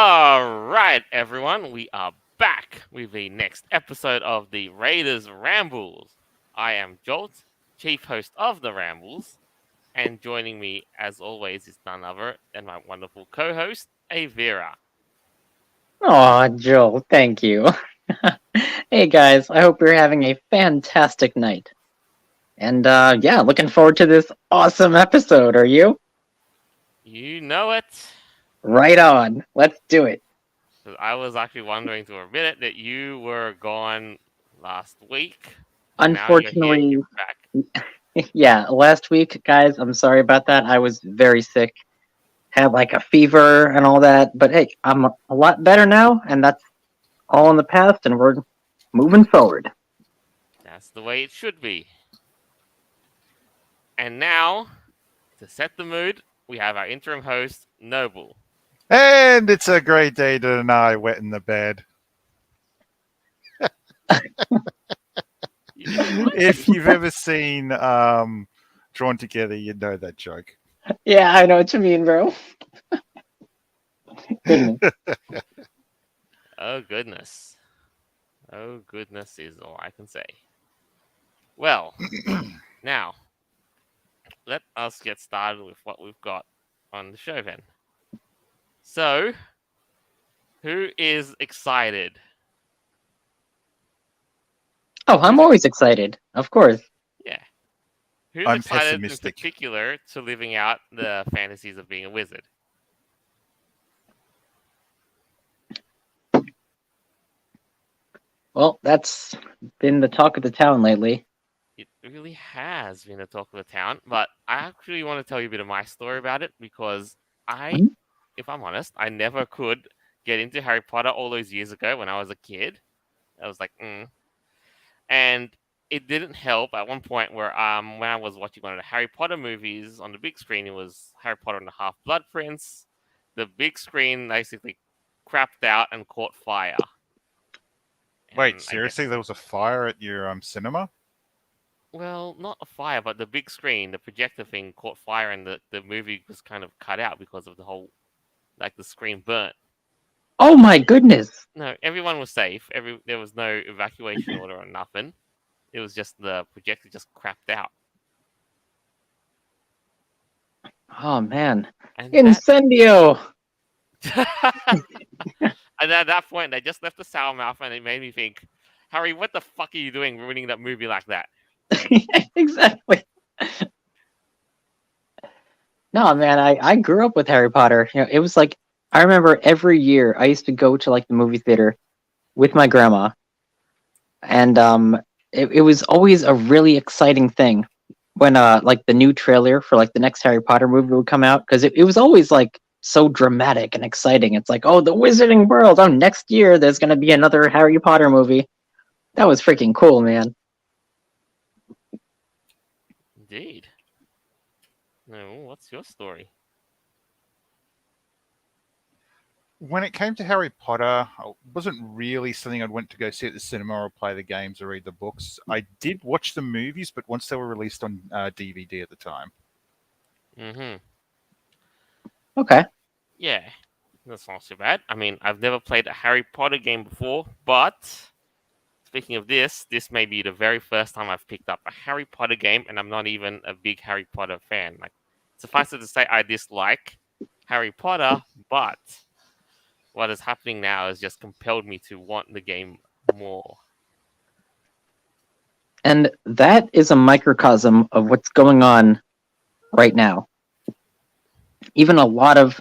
All right, everyone, we are back with the next episode of the Raiders Rambles. I am Jolt, chief host of the Rambles, and joining me, as always, is none other than my wonderful co-host, Avira. Aw, Joel, thank you. Hey guys, I hope you're having a fantastic night. And yeah, looking forward to this awesome episode, are you? You know it. Right on. Let's do it. 'Cause I was actually wondering for a minute that you were gone last week, but now you're here, Unfortunately, you're back. yeah, last week, guys, I'm sorry about that. I was very sick. Had like a fever and all that. But hey, I'm a lot better now, and that's all in the past, and we're moving forward. That's the way it should be. And now, to set the mood, we have our interim host, Noble. And it's a great day to deny wet in the bed. If you've ever seen Drawn Together, you know that joke. Yeah, I know what you mean, bro. Goodness. Oh, goodness. Oh, goodness is all I can say. Well, now, let us get started with what we've got on the show then. So, who is excited? Oh, I'm always excited, of course. Yeah. Who's I'm excited in pessimistic. particular to living out the fantasies of being a wizard? Well, that's been the talk of the town lately. It really has been a talk of the town, but I actually want to tell you a bit of my story about it because Mhm. if I'm honest, I never could get into Harry Potter all those years ago when I was a kid. I was like, and it didn't help at one point where when I was watching one of the Harry Potter movies on the big screen, it was Harry Potter and the Half Blood Prince. The big screen basically crapped out and caught fire. Wait, And I seriously? guess, There was a fire at your cinema? well, not a fire, but the big screen, the projector thing caught fire, and the movie was kind of cut out because of the whole, like the screen burnt. Oh my goodness! No, everyone was safe. There was no evacuation order or nothing. It was just the projector just crapped out, Oh man, and that incendio! and at that point they just left the sour mouth, and it made me think, Harry, what the fuck are you doing ruining that movie like that? Exactly. No, man, I grew up with Harry Potter. You know, it was like I remember every year I used to go to like the movie theater with my grandma, and it was always a really exciting thing when like the new trailer for like the next Harry Potter movie would come out because it was always like so dramatic and exciting. It's like, oh, the Wizarding World. Oh, next year there's gonna be another Harry Potter movie. That was freaking cool, man. Indeed. No, what's your story? When it came to Harry Potter, it wasn't really something I'd went to go see at the cinema or play the games or read the books. I did watch the movies, but once they were released on DVD at the time. Mm-hmm. Okay. Yeah, that's not so bad. I mean, I've never played a Harry Potter game before, but speaking of this may be the very first time I've picked up a Harry Potter game, and I'm not even a big Harry Potter fan. Like, suffice it to say, I dislike Harry Potter, but what is happening now has just compelled me to want the game more. And that is a microcosm of what's going on right now. Even a lot of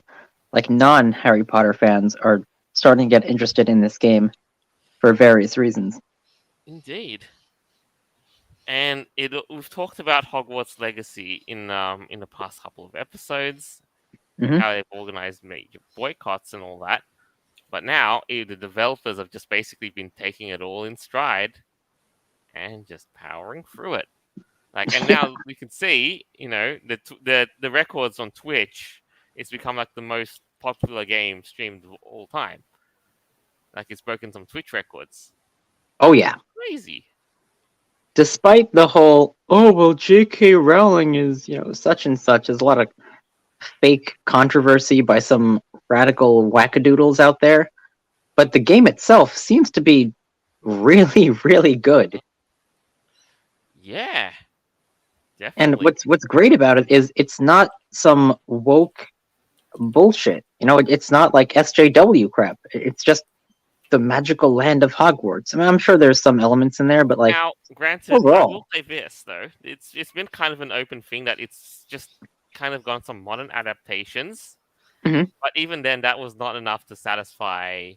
like non-Harry Potter fans are starting to get interested in this game for various reasons. Indeed. And we've talked about Hogwarts Legacy in the past couple of episodes, Mhm. how they've organized major boycotts and all that. But now the developers have just basically been taking it all in stride and just powering through it. Like, and now we can see, the records on Twitch. It's become like the most popular game streamed of all time. Like, it's broken some Twitch records. Oh yeah. Crazy. Despite the whole, oh well, J.K. Rowling is, such and such, there's a lot of fake controversy by some radical wackadoodles out there, but the game itself seems to be really, really good. Yeah, And definitely. what's great about it is it's not some woke bullshit. It's not like SJW crap. It's just the magical land of Hogwarts. I mean, I'm sure there's some elements in there, but like Now, granted, I will overall, say this though: it's been kind of an open thing that it's just kind of gone some modern adaptations. Mhm. But even then, that was not enough to satisfy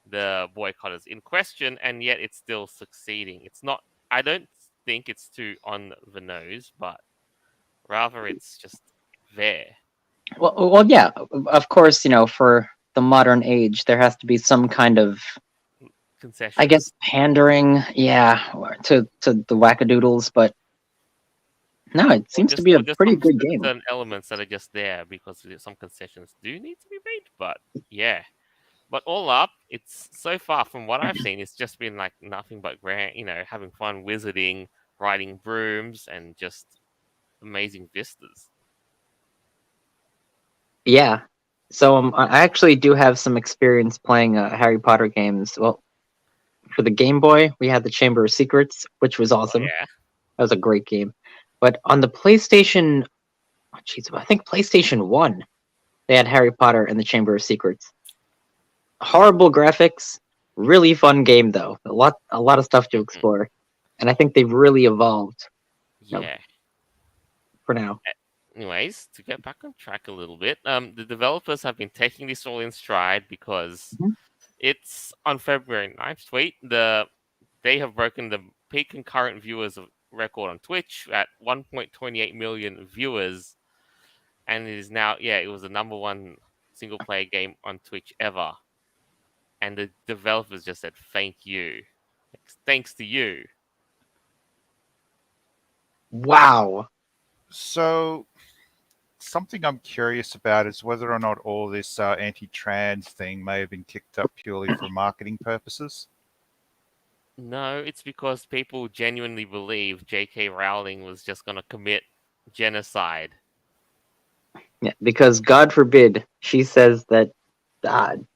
the boycotters in question, and yet it's still succeeding. It's not. I don't think it's too on the nose, but rather it's just there. well, yeah, of course, for the modern age, there has to be some kind of, I guess, Concessions. pandering, yeah, to the wackadoodles. But no, it seems to be Or a just pretty some good game. certain elements that are just there because some concessions do need to be made. But yeah, but all up, it's so far from what I've seen, it's just been like nothing but grand. Having fun wizarding, riding brooms, and just amazing vistas. Yeah. So I actually do have some experience playing Harry Potter games. Well, for the Game Boy, we had the Chamber of Secrets, which was Oh awesome. yeah. That was a great game. But on the PlayStation, oh, jeez, I think PlayStation 1, they had Harry Potter and the Chamber of Secrets. Horrible graphics, really fun game though. A lot of stuff to Mhm. explore. And I think they've really evolved, Yeah. for now. Anyways, to get back on track a little bit, the developers have been taking this all in stride because Mhm. it's on February 9th. Tweet they have broken the peak concurrent viewers record on Twitch at 1.28 million viewers, and it is now it was the number one single player game on Twitch ever. And the developers just said thank you, thanks to you. Wow. So something I'm curious about is whether or not all this anti-trans thing may have been kicked up purely for marketing purposes. No, it's because people genuinely believe J.K. Rowling was just gonna commit genocide. Yeah, because God forbid she says that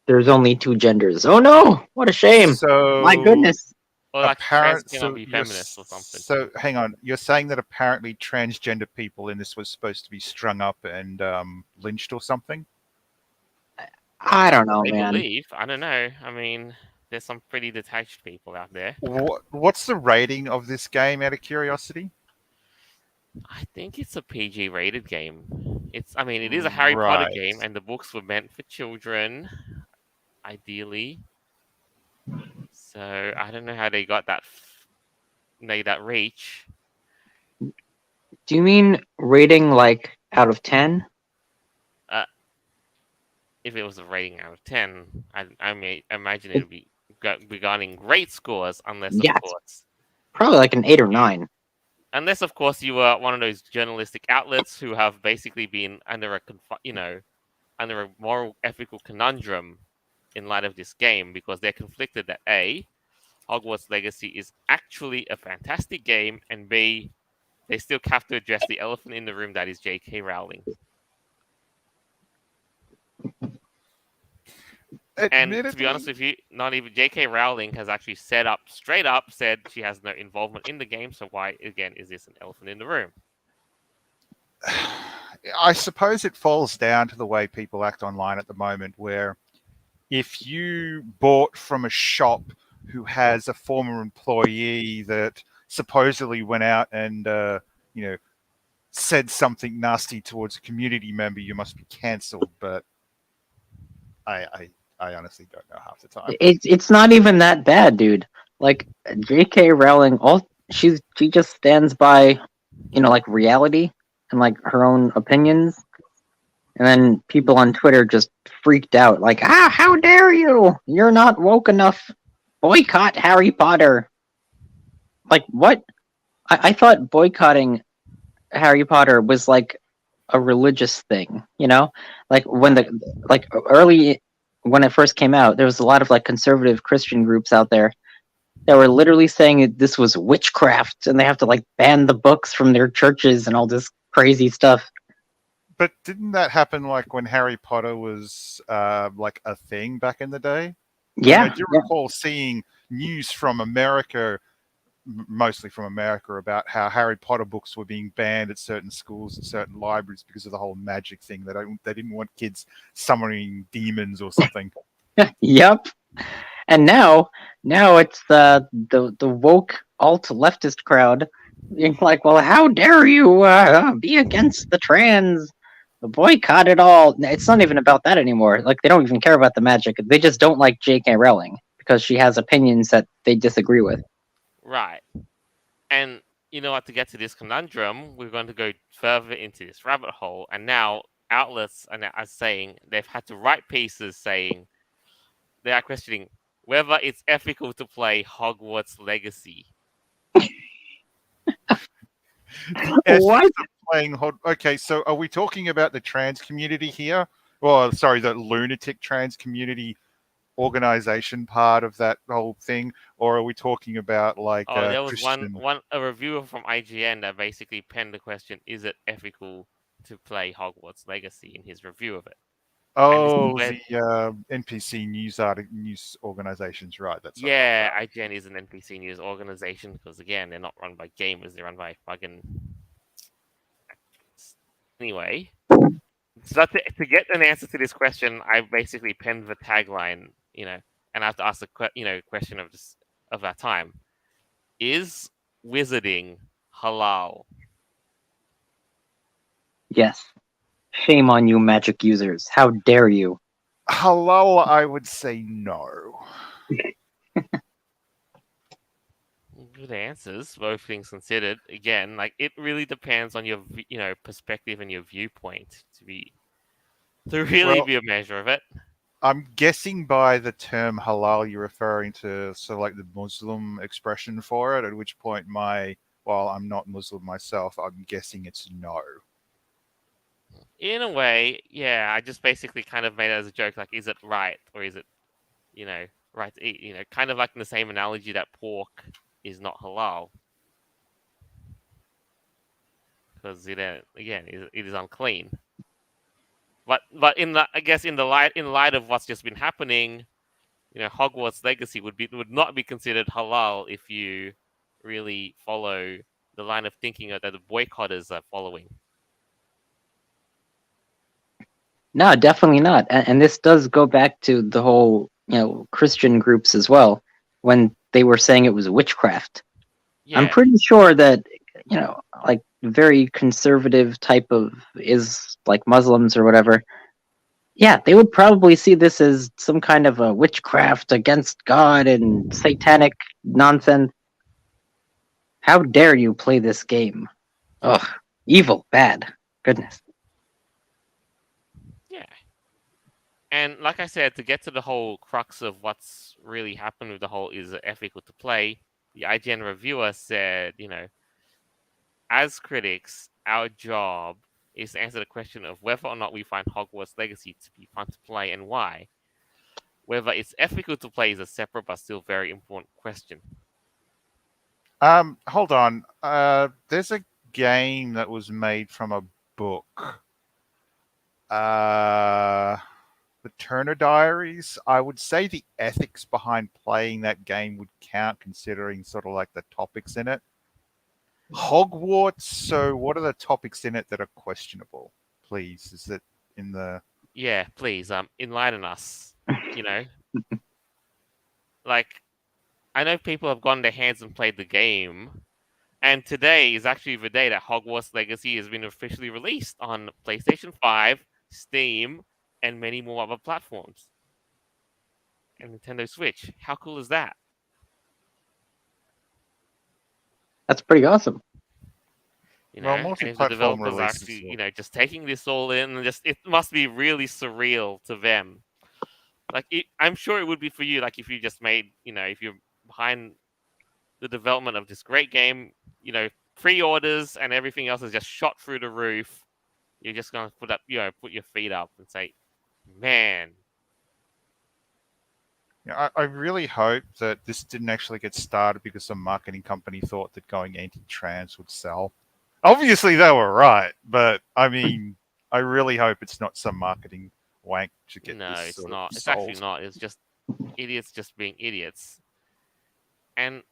there's only two genders. Oh no! What a shame! My So goodness. Or like trans apparent, cannot so be you're feminist or something. so hang on. You're saying that apparently transgender people in this was supposed to be strung up and lynched or something? I That's don't what know, they man. believe. I don't know. I mean, there's some pretty detached people out there. What's the rating of this game? Out of curiosity. I think it's a PG rated game. I mean, it is a Harry Potter Right. game, and the books were meant for children, ideally. So I don't know how they got that reach. Do you mean rating like out of 10? Uh, if it was a rating out of 10, I may imagine it would be regarding great scores, Yeah, it's probably like an 8 or 9. unless of course you were one of those journalistic outlets who have basically been under under a moral ethical conundrum in light of this game because they're conflicted that A, Hogwarts Legacy is actually a fantastic game, and B, they still have to address the elephant in the room that is J.K. Rowling. And to be honest Admittedly, with you, not even J.K. Rowling has actually straight up said she has no involvement in the game. So why again is this an elephant in the room? I suppose it falls down to the way people act online at the moment, where if you bought from a shop who has a former employee that supposedly went out and you know said something nasty towards a community member, you must be cancelled. But I, I I honestly don't know half the time. It's not even that bad, dude. Like J.K. Rowling, she just stands by, like reality and like her own opinions, and then people on Twitter just freaked out, like, how dare you? You're not woke enough. Boycott Harry Potter. Like what? I thought boycotting Harry Potter was like a religious thing, like when the like early when it first came out, there was a lot of like conservative Christian groups out there that were literally saying this was witchcraft and they have to like ban the books from their churches and all this crazy stuff. But didn't that happen like when Harry Potter was like a thing back in the day? Like I Yeah, do yeah. recall seeing news from America, mostly from America, about how Harry Potter books were being banned at certain schools and certain libraries because of the whole magic thing. They didn't want kids summoning demons or something. Yep. And now it's the woke alt leftist crowd being like, well, how dare you be against the trans, boycott it all. It's not even about that anymore. Like they don't even care about the magic. They just don't like J.K. Rowling because she has opinions that they disagree with. Right. And you know what? To get to this conundrum, we're going to go further into this rabbit hole. And now outlets are saying they've had to write pieces saying they are questioning whether it's ethical to play Hogwarts Legacy. The What? ethics of playing hot. Okay, so are we talking about the trans community here? Well, sorry, the lunatic trans community organization part of that whole thing, or are we talking about like Oh, there was Christian? a reviewer from IGN that basically penned the question: "Is it ethical to play Hogwarts Legacy?" in his review of it. And this is Oh, where, the NPC news organizations, right? That's what I thought. yeah, IGN is an NPC news organization because again, they're not run by gamers; they're run by fucking. Anyway, so to get an answer to this question, I basically penned the tagline, and I have to ask the question of just of our time: Is wizarding halal? Yes. Shame on you, magic users. How dare you? Hello, I would say no. Good answers, both things considered. Again, like it really depends on your perspective and your viewpoint to really Well, be a measure of it. I'm guessing by the term halal, you're referring to sort of like the Muslim expression for it, at which point while I'm not Muslim myself, I'm guessing it's no. In a way, yeah. I just basically kind of made it as a joke, like, is it right or is it right to eat? Kind of like in the same analogy that pork is not halal because it is unclean. But I guess in light of what's just been happening, Hogwarts Legacy would not be considered halal if you really follow the line of thinking that the boycotters are following. No, definitely not. And this does go back to the whole, Christian groups as well, when they were saying it was witchcraft. I'm Yeah, pretty sure that, like very conservative type of is like Muslims or whatever. Yeah, they would probably see this as some kind of a witchcraft against God and satanic nonsense. How dare you play this game? Ugh, evil, bad. Goodness. yeah. And like I said, to get to the whole crux of what's really happened with the whole is it ethical to play, the IGN reviewer said, as critics, our job is to answer the question of whether or not we find Hogwarts Legacy to be fun to play and why. Whether it's ethical to play is a separate but still very important question. Hold on. There's a game that was made from a book. Uh, the Turner Diaries. I would say the ethics behind playing that game would count, considering sort of like the topics in it. Hogwarts. So, what are the topics in it that are questionable? Please, is it in the? Yeah, please, enlighten us. You know, like I know people have gone their hands and played the game, and today is actually the day that Hogwarts Legacy has been officially released on PlayStation 5, Steam, and many more other platforms. And Nintendo Switch. How cool is that? That's pretty awesome. Well, And if the multi-platform developers are releases. actually, just taking this all in, and just it must be really surreal to them. Like I'm sure it would be for you. Like if you just made, if you're behind the development of this great game, pre-orders and everything else is just shot through the roof. You're just gonna put your feet up and say, "Man, I really hope that this didn't actually get started because some marketing company thought that going anti-trans would sell. Obviously, they were right, but I mean, I really hope it's not some marketing wank to get No, this it's sort of not. It's actually sold. not. It's just idiots just being idiots. And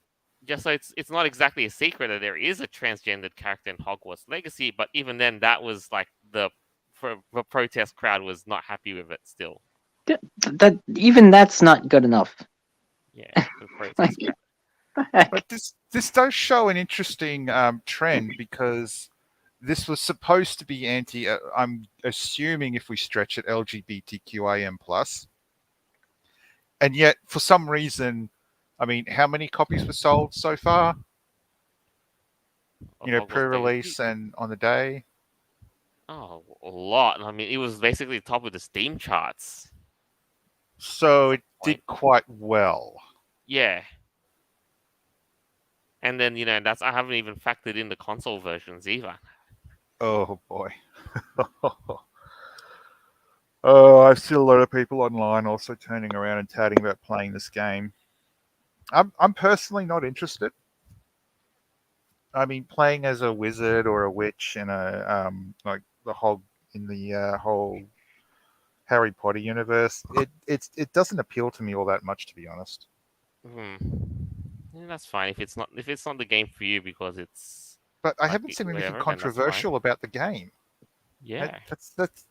just so it's not exactly a secret that there is a transgendered character in Hogwarts Legacy, but even then, that was like the protest crowd was not happy with it still. That even that's not good enough. Yeah, the Like, protest crowd. the heck? But this does show an interesting trend because this was supposed to be anti. I'm assuming if we stretch it, LGBTQIM plus, and yet for some reason, I mean, how many copies were sold so far? Of Hogwarts Legacy. Pre-release and on the day. Oh, a lot. I mean, it was basically top of the Steam charts at So some it point. did quite well. Yeah, and then that's I haven't even factored in the console versions either. Oh boy. Oh, I've seen a lot of people online also turning around and touting about playing this game. I'm personally not interested. I mean, playing as a wizard or a witch in a like the whole in the whole Harry Potter universe, it doesn't appeal to me all that much, to be honest. Hmm. Yeah, that's fine if it's not the game for you because it's But I like haven't seen anything whatever, then that's fine. controversial about the game. Yeah.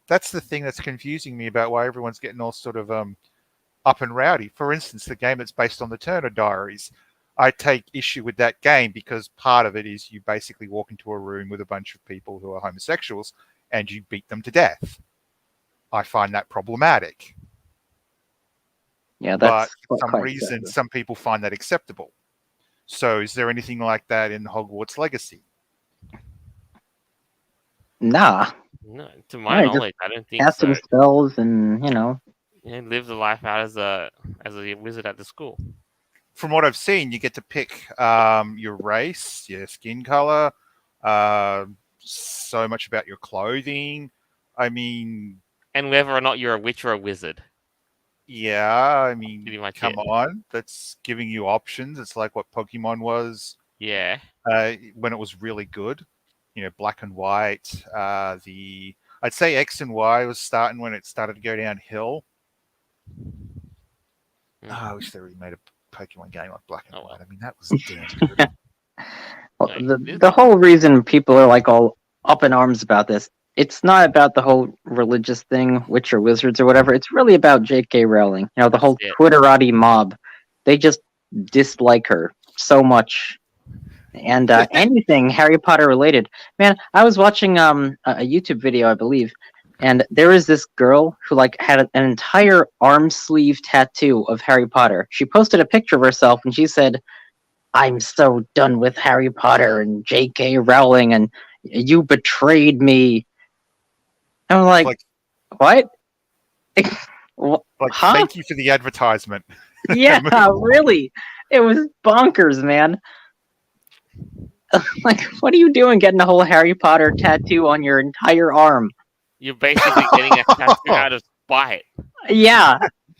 That's the thing that's confusing me about why everyone's getting all sort of up and rowdy. For instance, the game that's based on the Turner Diaries. I take issue with that game because part of it is you basically walk into a room with a bunch of people who are homosexuals and you beat them to death. I find that problematic. Yeah, But that's for some quite reason, excessive. some people find that acceptable. So, is there anything like that in Hogwarts Legacy? Nah, No, to my I just knowledge, I don't think casting so. spells and Live the life out as a wizard at the school. From what I've seen, you get to pick your race, your skin color, uh, so much about your clothing. I mean, And whether or not you're a witch or a wizard. yeah, I That's mean, pretty much come it. on, that's giving you options. It's like what Pokemon was Yeah. when it was really good. Black and white. The I'd say X and Y was starting when it started to go downhill. I Hmm. wish they remade a Pokemon game like Black and Oh White. well. I mean, that was damn good. well, Like, the whole reason people are like all up in arms about this, it's not about the whole religious thing, witch or wizards or whatever. It's really about J.K. Rowling. The that's whole it. Twitterati mob. They just dislike her so much. And anything Harry Potter related, man. I was watching a YouTube video, I believe, and there is this girl who like had an entire arm sleeve tattoo of Harry Potter. She posted a picture of herself, and she said, "I'm so done with Harry Potter and J.K. Rowling, and you betrayed me." And I'm It's like, "What? like Huh? thank you for the advertisement. Yeah, Move on. really? It was bonkers, man." Like, what are you doing getting a whole Harry Potter tattoo on your entire arm? You're basically getting a tattoo out of spite. Yeah.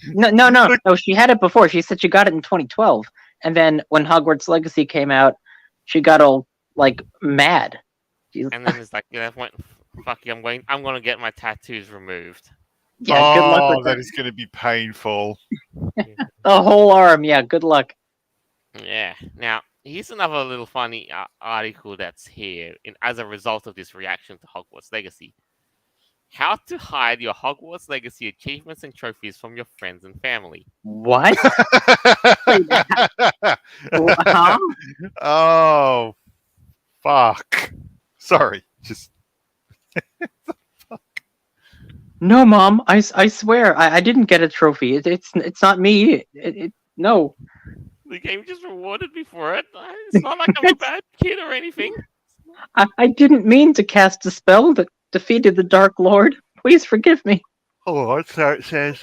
No, no, no, no. She had it before. She said she got it in 2012, and then when Hogwarts Legacy came out, she got all like mad. She's, And then it's like, fuck you, I'm gonna get my tattoos removed. yeah, good luck with Oh, that. that is going to be painful. The whole arm. Yeah, good luck. Yeah. Now, here's another little funny article that's here as a result of this reaction to Hogwarts Legacy. How to hide your Hogwarts Legacy achievements and trophies from your friends and family. What? Wait, huh? Oh, fuck. Sorry. Just No, mom. I swear, I didn't get a trophy. It's not me. No. The game just rewarded me for it. It's not like I'm a bad kid or anything. I didn't mean to cast a spell that defeated the Dark Lord. Please forgive me. hold on. So it says,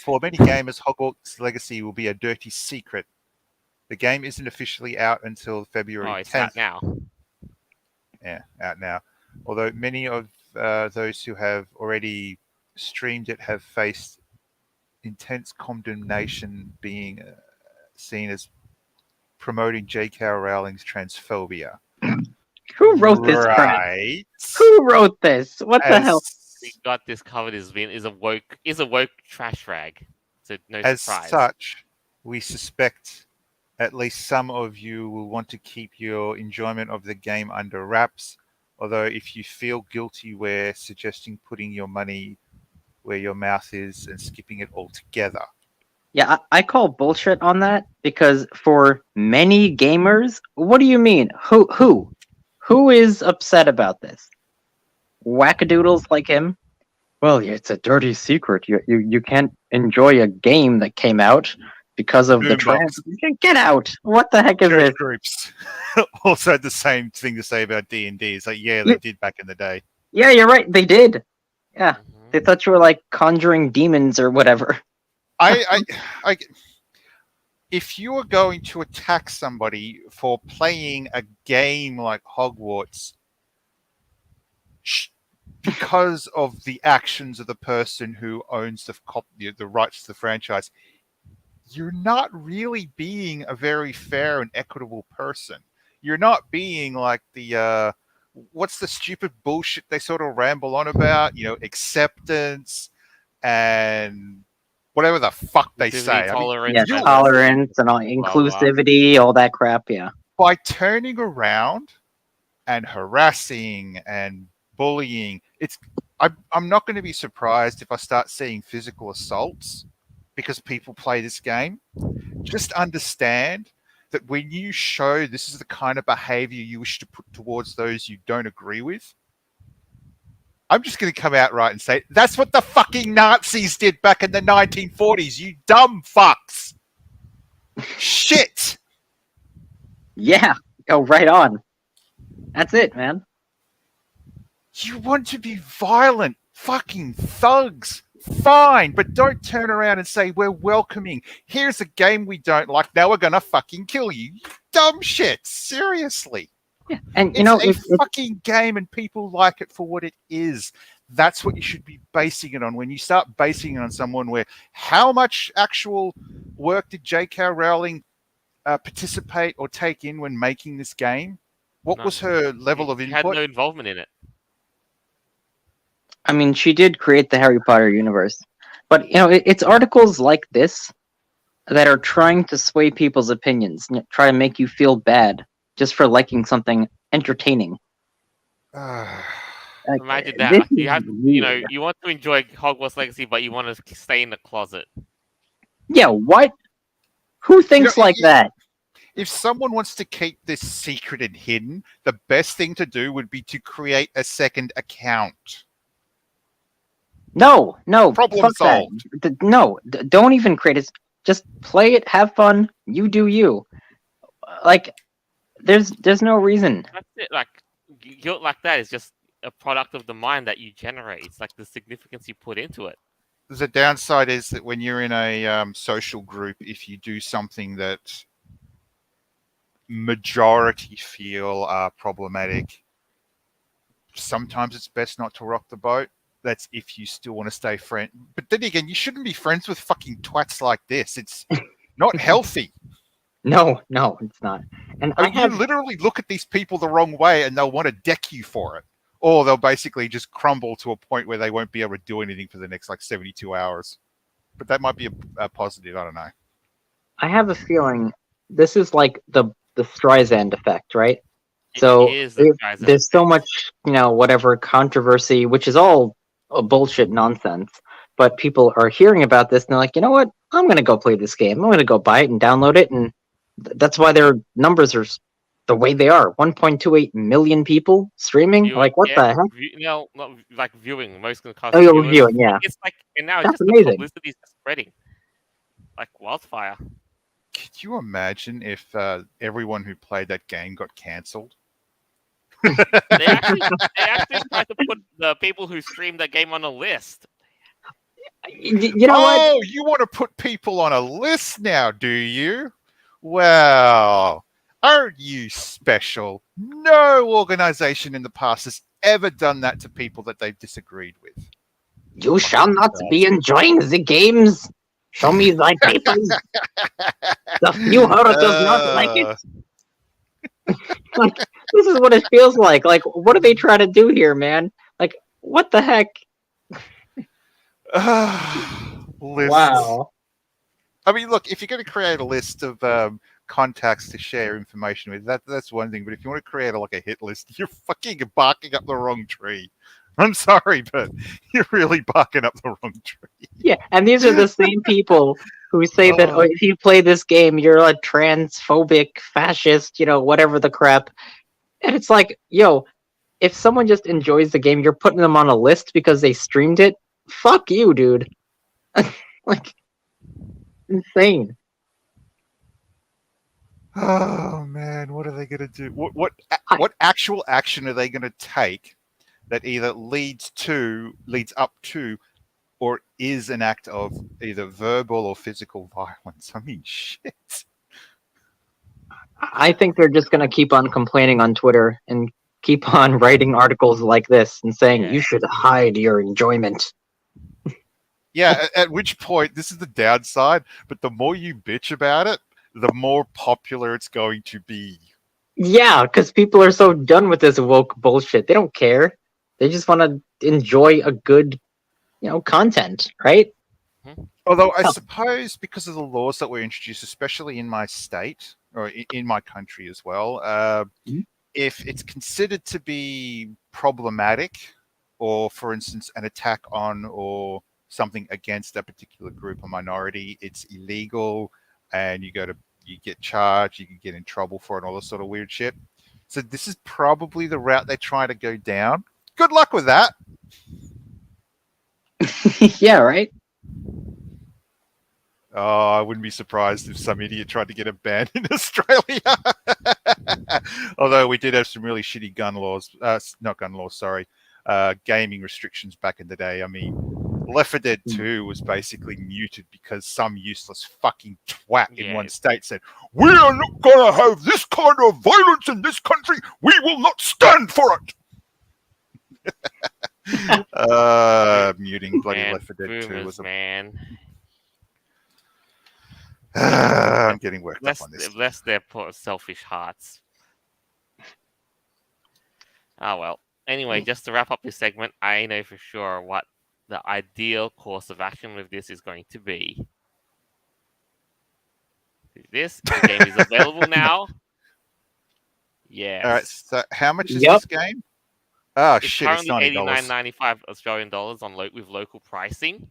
for many gamers, Hogwarts Legacy will be a dirty secret. The game isn't officially out until Oh, February it's 10th. out now. Yeah, out now. Although many of those who have already streamed it have faced intense condemnation, being seen as promoting J.K. Rowling's transphobia. Who wrote this crap? Right. Who wrote this? What the hell? We got this covered as being is a woke trash rag. So no As surprise. such, we suspect at least some of you will want to keep your enjoyment of the game under wraps. Although, if you feel guilty, we're suggesting putting your money where your mouth is and skipping it altogether. Yeah, I call bullshit on that because for many gamers, what do you mean? Who is upset about this? Wackadoodles like him? Well, yeah, it's a dirty secret. You can't enjoy a game that came out because of the Boombox. trans. Get out! What the heck is Church this? groups also had the same thing to say about D&D. It's like, yeah, they did back in the day. Yeah, you're right. They did. Yeah, Mhm. they thought you were like conjuring demons or whatever. I if you are going to attack somebody for playing a game like Hogwarts because of the actions of the person who owns the rights to the franchise, you're not really being a very fair and equitable person. You're not being like the what's the stupid bullshit they sort of ramble on about, acceptance and whatever the fuck they say. Tolerance, Yeah, you- tolerance and all, blah. inclusivity, all that crap. Yeah. by turning around and harassing and bullying, I'm not going to be surprised if I start seeing physical assaults because people play this game. Just understand that when you show this is the kind of behavior you wish to put towards those you don't agree with, I'm just going to come out right and say, that's what the fucking Nazis did back in the 1940s, you dumb fucks. Shit. Yeah. Go right on. That's it, man. You want to be violent, fucking thugs. Fine, but don't turn around and say we're welcoming. Here's a game we don't like. Now we're gonna fucking kill you. You dumb shit. Seriously. Yeah. And It's a fucking game and people like it for what it is. That's what you should be basing it on. When you start basing it on someone where how much actual work did J.K. Rowling participate or take in when making this game? What was her level of She had input? no involvement in it. I mean, she did create the Harry Potter universe, but it's articles like this that are trying to sway people's opinions, try to make you feel bad just for liking something entertaining. Like, Imagine that. this Like, you have, is weird. you want to enjoy Hogwarts Legacy, but you want to stay in the closet. Yeah, what? Who thinks like that? If someone wants to keep this secret and hidden, the best thing to do would be to create a second account. No, Problem fuck that. solved. No, don't even create it. Just play it, have fun. You do you. Like, there's no reason. That's it. Like guilt like that is just a product of the mind that you generate. It's like the significance you put into it. The downside is that when you're in a social group, if you do something that majority feel are problematic, sometimes it's best not to rock the boat. That's if you still want to stay friend. But then again, you shouldn't be friends with fucking twats like this. It's not healthy. No, it's not. And I mean, you literally look at these people the wrong way and they'll want to deck you for it. Or they'll basically just crumble to a point where they won't be able to do anything for the next 72 hours. But that might be a positive. I don't know. I have a feeling this is like the Streisand effect, right? So there's so much, whatever controversy, which is all bullshit nonsense. But people are hearing about this and they're like, you know what? I'm going to go play this game. I'm going to go buy it and download it. And that's why their numbers are the way they are. 1.28 million people streaming. Like, what the heck? Not like viewing. Most of the you're viewing, yeah. It's like, and now That's it's just amazing. the publicity is spreading like wildfire. Could you imagine if everyone who played that game got cancelled? They actually tried to put the people who streamed that game on a list. You know what? Oh, you want to put people on a list now, do you? Well, aren't you special? No organization in the past has ever done that to people that they've disagreed with. You shall not be enjoying the games. Show me thy papers. The few hurt does not like it. This is what it feels like. Like, what are they trying to do here, man? Like, what the heck? Lists. Wow. I mean, look, if you're going to create a list of contacts to share information with, that's one thing. But if you want to create like a hit list, you're fucking barking up the wrong tree. I'm sorry, but you're really barking up the wrong tree. Yeah, and these are the same people who say that Oh. if you play this game, you're a transphobic, fascist, whatever the crap. And it's like, yo, if someone just enjoys the game, you're putting them on a list because they streamed it. Fuck you, dude. Like, insane. Oh man, what are they going to do? I, What actual action are they going to take that either leads up to, or is an act of either verbal or physical violence? I mean, shit. I think they're just gonna keep on complaining on Twitter and keep on writing articles like this and saying Yeah. you should hide your enjoyment. Yeah, at which point, this is the downside, but the more you bitch about it, the more popular it's going to be. Yeah, because people are so done with this woke bullshit. They don't care. They just want to enjoy a good, content, right? Although I Hell, suppose because of the laws that were introduced, especially in my state or in my country as well, Mhm. if it's considered to be problematic, or for instance, an attack on or something against a particular group or minority, it's illegal, and you get charged, you can get in trouble for it, and all this sort of weird shit. So this is probably the route they try to go down. Good luck with that. yeah, right. Oh, I wouldn't be surprised if some idiot tried to get a ban in Australia. Although we did have some really shitty gun laws, not gun laws, sorry, gaming restrictions back in the day. I mean, Left 4 Dead 2 was basically muted because some useless fucking twat in one Yes. state said, "We are not going to have this kind of violence in this country. We will not stand for it." Muting bloody Man, Left 4 Dead 2 boomers, was a... man. I'm getting worked up Bless, on this. bless their poor selfish hearts. Ah, well. Anyway, just to wrap up this segment, I know for sure what the ideal course of action with this is going to be. The game is available now. Yes. All right, so how much is Yep. this game? Oh It's shit, it's currently $90. $89.95 Australian dollars on with local pricing.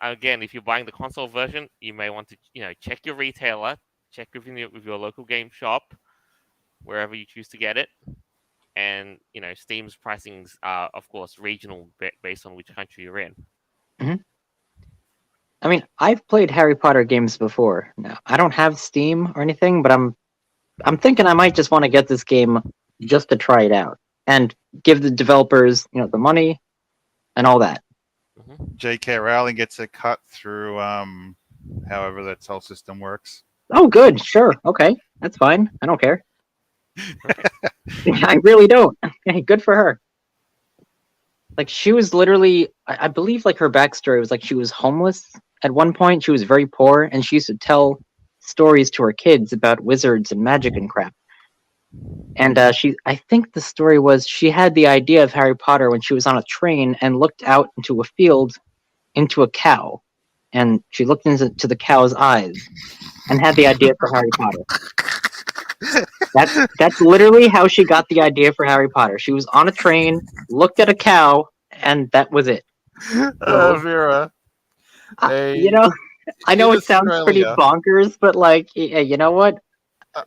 Again, if you're buying the console version, you may want to check your retailer, check with your local game shop, wherever you choose to get it, and Steam's pricings are of course regional based on which country you're in. I mean, I've played Harry Potter games before. Now, I don't have Steam or anything, but I'm thinking I might just want to get this game just to try it out and give the developers, the money and all that. J.K. Rowling gets a cut through however that whole system works. Oh, good, sure, okay, that's fine. I don't care. I really don't. Hey, good for her. Like, she was literally, I believe, like, her backstory was like she was homeless at one point. She was very poor, and she used to tell stories to her kids about wizards and magic and crap. And I think the story was she had the idea of Harry Potter when she was on a train and looked out into a field into a cow. And she looked into the cow's eyes and had the idea for Harry Potter. That's literally how she got the idea for Harry Potter. She was on a train, looked at a cow, and that was it. So, Vera, I know in it sounds pretty Australia, bonkers, but like, you know what?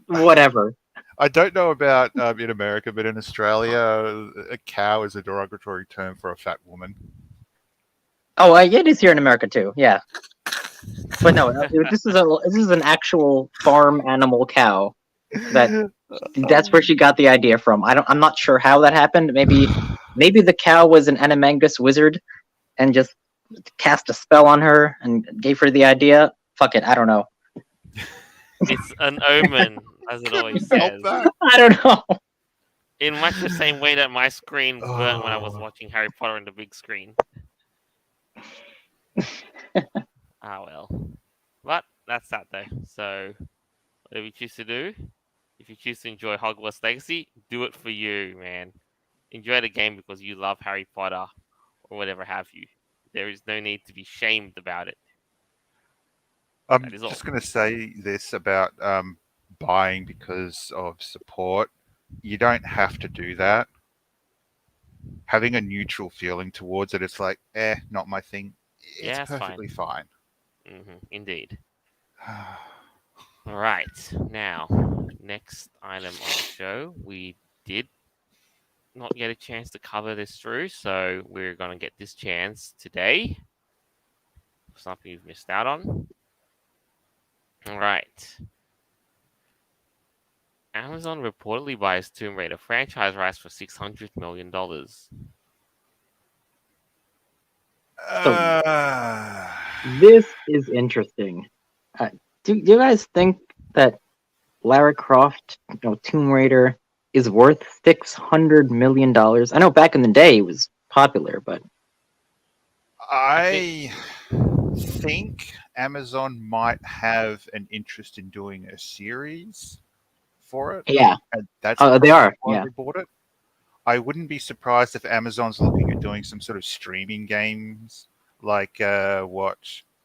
Whatever. I don't know about in America, but in Australia, a cow is a derogatory term for a fat woman. Oh, it is here in America too. Yeah, but no, this is an actual farm animal cow. That's where she got the idea from. I'm not sure how that happened. Maybe the cow was an Animangus wizard and just cast a spell on her and gave her the idea. Fuck it, I don't know. It's an omen, as it always says. I don't know. In much the same way that my screen burnt when I was watching Harry Potter on the big screen. Ah well. But that's that though. So whatever you choose to do, if you choose to enjoy Hogwarts Legacy, do it for you, man. Enjoy the game because you love Harry Potter or whatever have you. There is no need to be shamed about it. That I'm is all. just going to say this about buying because of support. You don't have to do that. Having a neutral feeling towards it, it's like, not my thing. It's Yeah, it's fine. perfectly fine. Indeed. All right. Now, next item on the show. We did not get a chance to cover this through, so we're going to get this chance today. Something you've missed out on. All right. Amazon reportedly buys Tomb Raider franchise rights for $600 million. So Uh, this is interesting. Do you guys think that Lara Croft, Tomb Raider, is worth $600 million? I know back in the day it was popular, but I think Amazon might have an interest in doing a series for it, yeah, and that's they probably are. why Yeah. they bought it. I wouldn't be surprised if Amazon's looking at doing some sort of streaming games, like what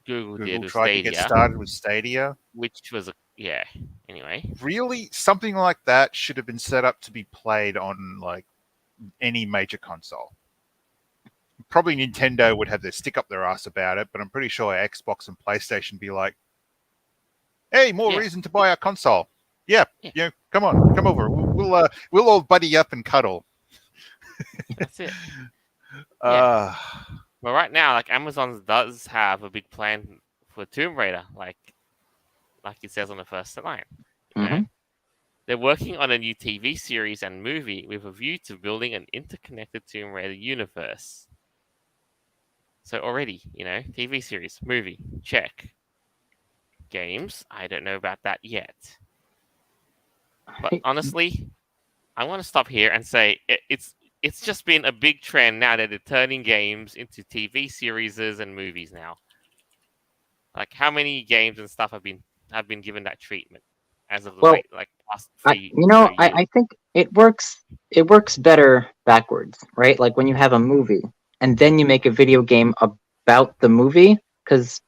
Google did Google with tried to get Stadia, started with Stadia. which was yeah. Anyway, Really, something like that should have been set up to be played on like any major console. Probably Nintendo would have their stick up their ass about it, but I'm pretty sure Xbox and PlayStation be like, "Hey, more yeah, reason to buy our console." Yeah, yeah, come on, come over. We'll all buddy up and cuddle. that's it. Yeah, Uh, but right now, like Amazon does have a big plan for Tomb Raider, like it says on the first line. You know, Hmm. they're working on a new TV series and movie with a view to building an interconnected Tomb Raider universe. So already, TV series, movie, check. Games, I don't know about that yet. But honestly, I want to stop here and say it's just been a big trend now that they're turning games into TV series and movies now. Like how many games and stuff have been given that treatment as of Well, late, like past I, few years. I think it works. It works better backwards, right? Like when you have a movie and then you make a video game about the movie, because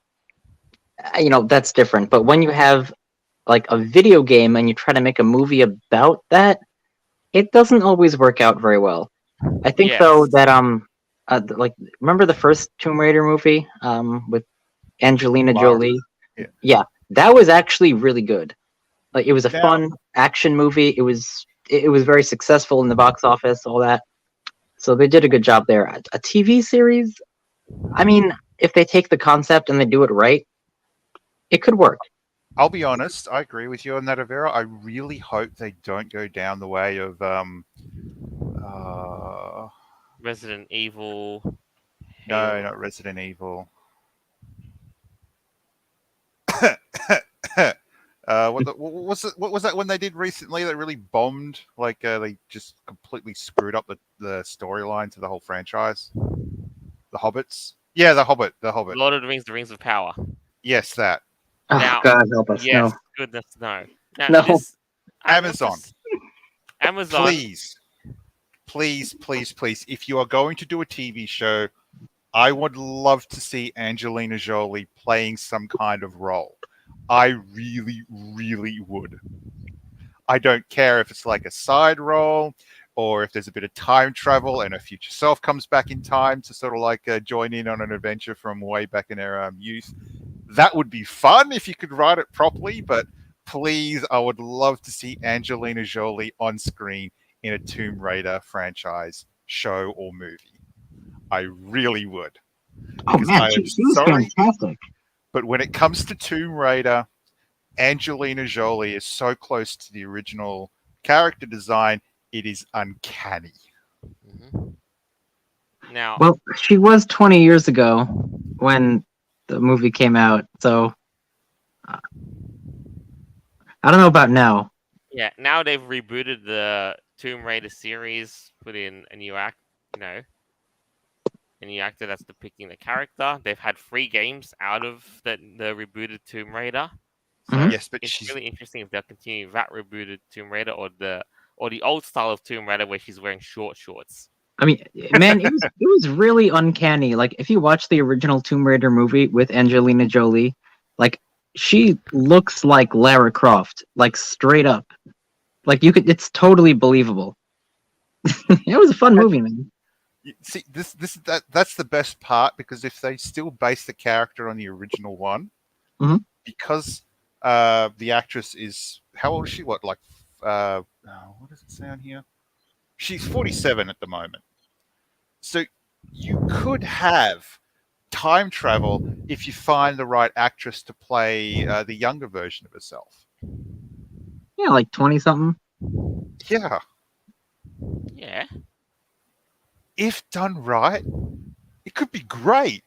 that's different. But when you have like a video game and you try to make a movie about that, it doesn't always work out very well. I think though Yes. that like remember the first Tomb Raider movie with Angelina Lara, Jolie? yeah. Yeah, that was actually really good. Like it was a Now, fun action movie. It was very successful in the box office, all that. So they did a good job there. A TV series, I mean, if they take the concept and they do it right, it could work. I'll be honest. I agree with you on that, Avera. I really hope they don't go down the way of uh, Resident Evil, no, Halo. not Resident Evil. What was that one they did recently that really bombed? Like they just completely screwed up the storyline to the whole franchise. The Hobbits. Yeah, the Hobbit. The Hobbit. Lord of the Rings, The Rings of Power. Yes, that. Oh Now, God, help us! yes, No, goodness, no. Now, no. this, I want to, Amazon, Amazon, please, please, please, please. If you are going to do a TV show, I would love to see Angelina Jolie playing some kind of role. I really, really would. I don't care if it's like a side role or if there's a bit of time travel and her future self comes back in time to sort of like join in on an adventure from way back in her youth. That would be fun if you could write it properly, but please, I would love to see Angelina Jolie on screen in a Tomb Raider franchise show or movie. I really would. Oh Because man, I am she was sorry, fantastic. but when it comes to Tomb Raider, Angelina Jolie is so close to the original character design, it is uncanny. Mhm. Now, Well, she was 20 years ago when the movie came out, so uh, I don't know about now. yeah, now they've rebooted the Tomb Raider series, put in a new a new actor that's depicting the character. They've had 3 games out of the rebooted Tomb Raider. So Yes, but it's she's really interesting if they'll continue that rebooted Tomb Raider or the old style of Tomb Raider where she's wearing short shorts. I mean, man, it was really uncanny. Like if you watch the original Tomb Raider movie with Angelina Jolie, like she looks like Lara Croft, like straight up. Like it's totally believable. It was a fun movie, man. see that's the best part because if they still base the character on the original one, Mhm. because the actress is how old is she? What what does it say on here? She's 47 at the moment. So you could have time travel if you find the right actress to play the younger version of herself. Yeah, like 20 something. Yeah, Yeah. if done right, it could be great.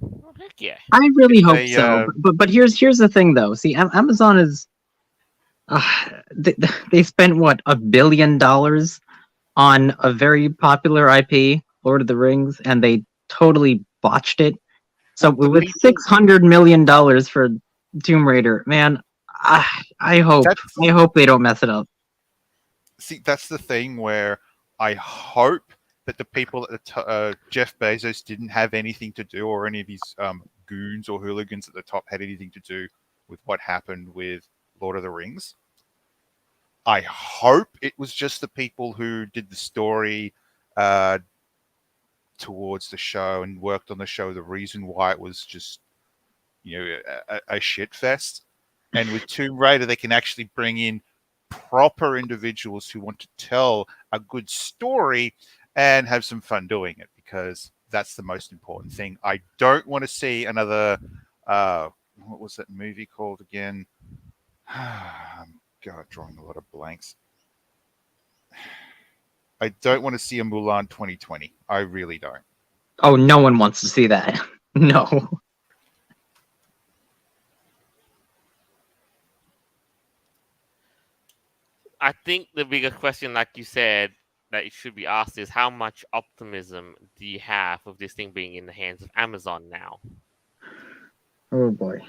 Well, heck yeah. I If really hope they, so. But here's the thing though. See, Amazon is uh, they spent what $1 billion on a very popular IP, Lord of the Rings, and they totally botched it. So well, the with people $600 million for Tomb Raider, man, I hope that's I hope they don't mess it up. see that's the thing where I hope that the people at Jeff Bezos didn't have anything to do, or any of his goons or hooligans at the top had anything to do with what happened with Lord of the Rings. I hope it was just the people who did the story uh, towards the show and worked on the show. The reason why it was just a shit fest. And with Tomb Raider, they can actually bring in proper individuals who want to tell a good story and have some fun doing it, because that's the most important thing. I don't want to see another. What was that movie called again? God, drawing a lot of blanks. I don't want to see a Mulan 2020. I really don't. Oh, no one wants to see that. No. I think the bigger question, like you said, that it should be asked is how much optimism do you have of this thing being in the hands of Amazon now? Oh boy.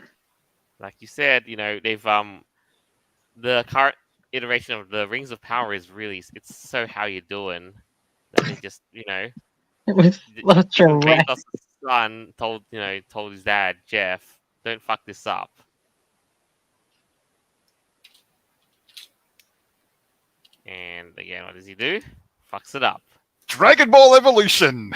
Like you said, they've the current iteration of the Rings of Power is really it's so how you doing that they just It was such a even wreck. Kratos' son told his dad Jeff, don't fuck this up. And again, what does he do? Fucks it up. Dragon Ball Evolution.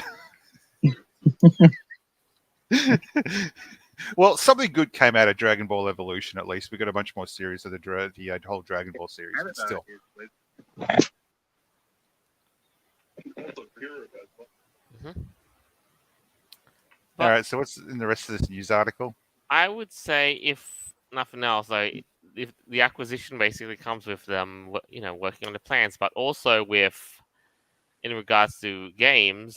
Well, something good came out of Dragon Ball Evolution. At least we got a bunch more series of the whole Dragon Ball series. But still, Mhm. all But right. So what's in the rest of this news article? I would say, if nothing else, if the acquisition basically comes with them, working on the plans, but also with, in regards to games,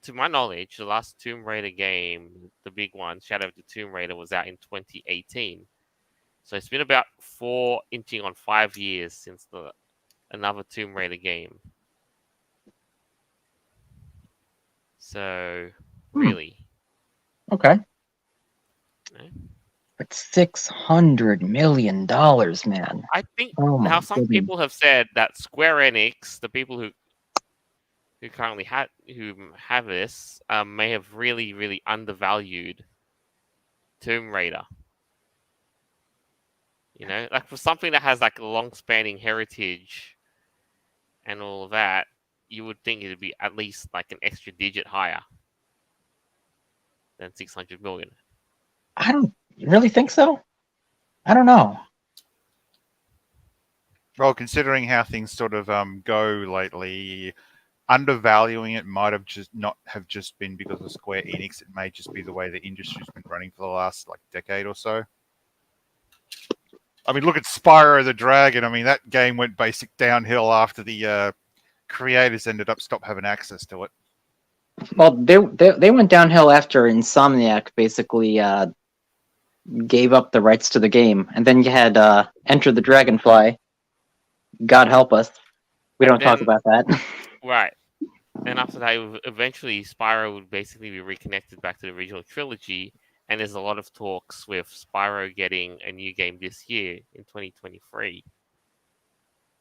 to my knowledge, the last Tomb Raider game, the big one, Shadow of the Tomb Raider, was out in 2018. So it's been about inching on 5 years since another Tomb Raider game. So really, Okay. eh? But $600 million, man. I think Oh my now some goodness. people have said that Square Enix, the people who currently have this, may have really, really undervalued Tomb Raider. Like for something that has like a long-spanning heritage and all of that, you would think it'd be at least like an extra digit higher than 600 million. I don't really think so. I don't know. Well, considering how things sort of go lately, undervaluing it might have just been because of Square Enix. It may just be the way the industry's been running for the last decade or so. I mean, look at Spyro the Dragon. I mean, that game went basic downhill after the creators ended up stop having access to it. Well, they went downhill after Insomniac basically gave up the rights to the game, and then you had Enter the Dragonfly. God help us. We And don't talk then, about that. right. And after that, eventually Spyro would basically be reconnected back to the original trilogy, and there's a lot of talks with Spyro getting a new game this year in 2023.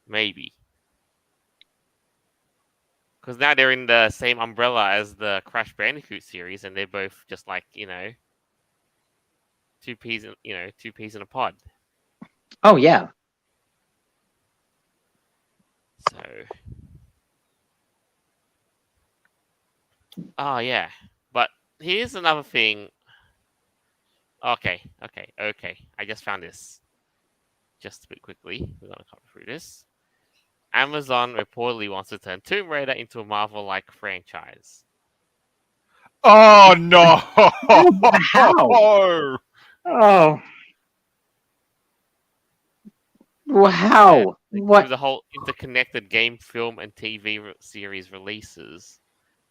Maybe. Because now they're in the same umbrella as the Crash Bandicoot series, and they're both just like, two peas in a pod. Oh yeah. So, oh yeah. But here's another thing. Okay. I just found this. Just a bit quickly, we're gonna come through this. Amazon reportedly wants to turn Tomb Raider into a Marvel-like franchise. Oh no! How? Oh. Yeah, Wow. with What? the whole interconnected game, film, and TV series releases,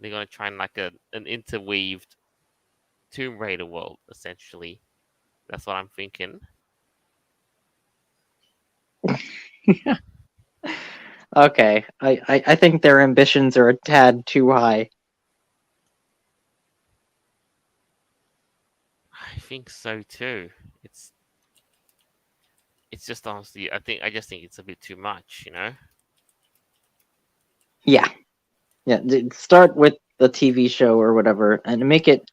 they're gonna try and like an interweaved Tomb Raider world, essentially. That's what I'm thinking. Okay. I think their ambitions are a tad too high. I think so too. It's it's just honestly, I just think it's a bit too much. Yeah. Yeah. Start with the TV show or whatever and make it